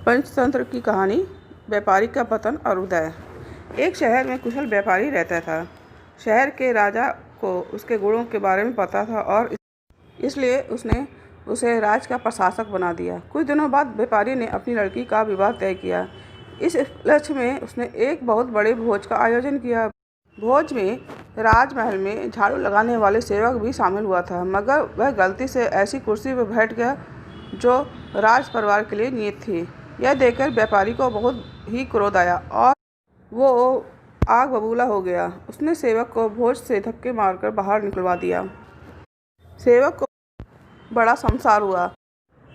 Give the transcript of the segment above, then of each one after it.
पंचतंत्र की कहानी, व्यापारी का पतन और उदय। एक शहर में कुशल व्यापारी रहता था। शहर के राजा को उसके गुणों के बारे में पता था और इसलिए उसने उसे राज्य का प्रशासक बना दिया। कुछ दिनों बाद व्यापारी ने अपनी लड़की का विवाह तय किया। इस उपलक्ष्य में उसने एक बहुत बड़े भोज का आयोजन किया। भोज में राजमहल में झाड़ू लगाने वाले सेवक भी शामिल हुआ था, मगर वह गलती से ऐसी कुर्सी पर बैठ गया जो राज परिवार के लिए नियत थी। यह देखकर व्यापारी को बहुत ही क्रोध आया और वो आग बबूला हो गया। उसने सेवक को भोज से धक्के मारकर बाहर निकलवा दिया। सेवक को बड़ा शर्मसार हुआ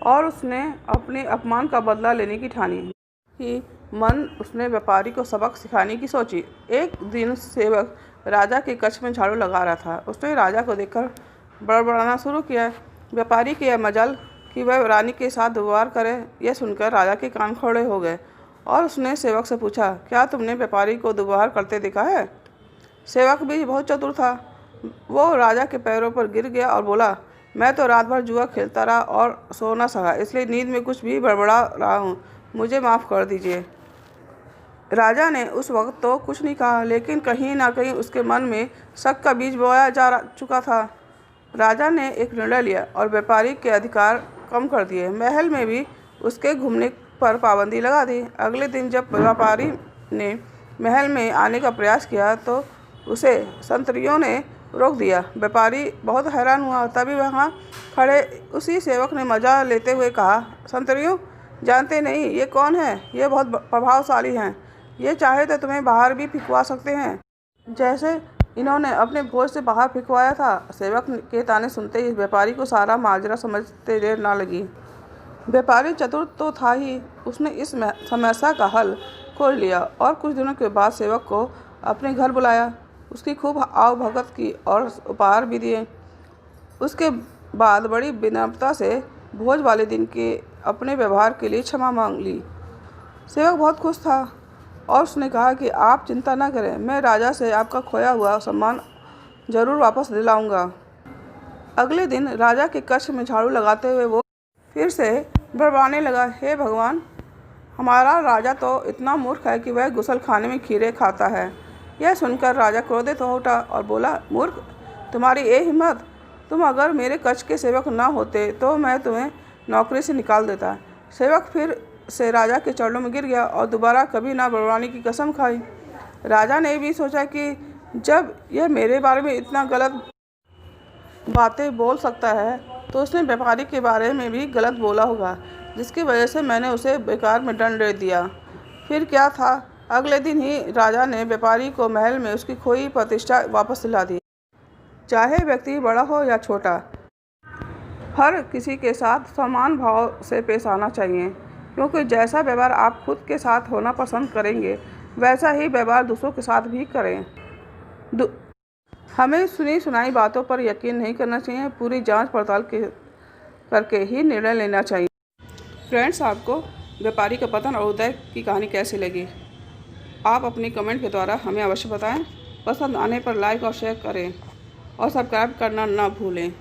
और उसने अपने अपमान का बदला लेने की ठानी। ही मन उसने व्यापारी को सबक सिखाने की सोची। एक दिन सेवक राजा के कक्ष में झाड़ू लगा रहा था। उसने राजा को देखकर बड़बड़ाना शुरू किया। व्यापारी की यह मजाल कि वह रानी के साथ दुर्व्यवहार करे, यह सुनकर राजा के कान खड़े हो गए और उसने सेवक से पूछा, क्या तुमने व्यापारी को दुर्व्यवहार करते देखा है? सेवक भी बहुत चतुर था। वो राजा के पैरों पर गिर गया और बोला, मैं तो रात भर जुआ खेलता रहा और सो न सका, इसलिए नींद में कुछ भी बड़बड़ा रहा हूँ, मुझे माफ़ कर दीजिए। राजा ने उस वक्त तो कुछ नहीं कहा, लेकिन कहीं ना कहीं उसके मन में शक का बीज बोया जा चुका था। राजा ने एक निर्णय लिया और व्यापारी के अधिकार कम कर दिए। महल में भी उसके घूमने पर पाबंदी लगा दी। अगले दिन जब व्यापारी ने महल में आने का प्रयास किया तो उसे संतरियों ने रोक दिया। व्यापारी बहुत हैरान हुआ। तभी वहाँ खड़े उसी सेवक ने मजा लेते हुए कहा, संतरियों, जानते नहीं ये कौन है? ये बहुत प्रभावशाली हैं। ये चाहे तो तुम्हें बाहर भी फिकवा सकते हैं, जैसे इन्होंने अपने भोज से बाहर फिकवाया था। सेवक के ताने सुनते ही व्यापारी को सारा माजरा समझते देर ना लगी। व्यापारी चतुर तो था ही, उसने इस समस्या का हल खोज लिया और कुछ दिनों के बाद सेवक को अपने घर बुलाया। उसकी खूब आवभगत की और उपहार भी दिए। उसके बाद बड़ी विनम्रता से भोज वाले दिन के अपने व्यवहार के लिए क्षमा मांग ली। सेवक बहुत खुश था और उसने कहा कि आप चिंता न करें, मैं राजा से आपका खोया हुआ सम्मान जरूर वापस दिलाऊंगा। अगले दिन राजा के कक्ष में झाड़ू लगाते हुए वो फिर से बड़बड़ाने लगा, हे भगवान, हमारा राजा तो इतना मूर्ख है कि वह गुसल खाने में खीरे खाता है। यह सुनकर राजा क्रोधित हो उठा और बोला, मूर्ख, तुम्हारी ये हिम्मत! तुम अगर मेरे कक्ष के सेवक न होते तो मैं तुम्हें नौकरी से निकाल देता। सेवक फिर से राजा के चरणों में गिर गया और दोबारा कभी ना बड़बड़ाने की कसम खाई। राजा ने भी सोचा कि जब यह मेरे बारे में इतना गलत बातें बोल सकता है तो उसने व्यापारी के बारे में भी गलत बोला होगा, जिसकी वजह से मैंने उसे बेकार में दंड दे दिया। फिर क्या था, अगले दिन ही राजा ने व्यापारी को महल में उसकी खोई प्रतिष्ठा वापस दिला दी। चाहे व्यक्ति बड़ा हो या छोटा, हर किसी के साथ समान भाव से पेश आना चाहिए, क्योंकि जैसा व्यवहार आप खुद के साथ होना पसंद करेंगे वैसा ही व्यवहार दूसरों के साथ भी करें। हमें सुनी सुनाई बातों पर यकीन नहीं करना चाहिए, पूरी जांच पड़ताल करके ही निर्णय लेना चाहिए। फ्रेंड्स, आपको व्यापारी का पतन और उदय की कहानी कैसी लगी? आप अपनी कमेंट के द्वारा हमें अवश्य बताएं। पसंद आने पर लाइक और शेयर करें और सब्सक्राइब करना न भूलें।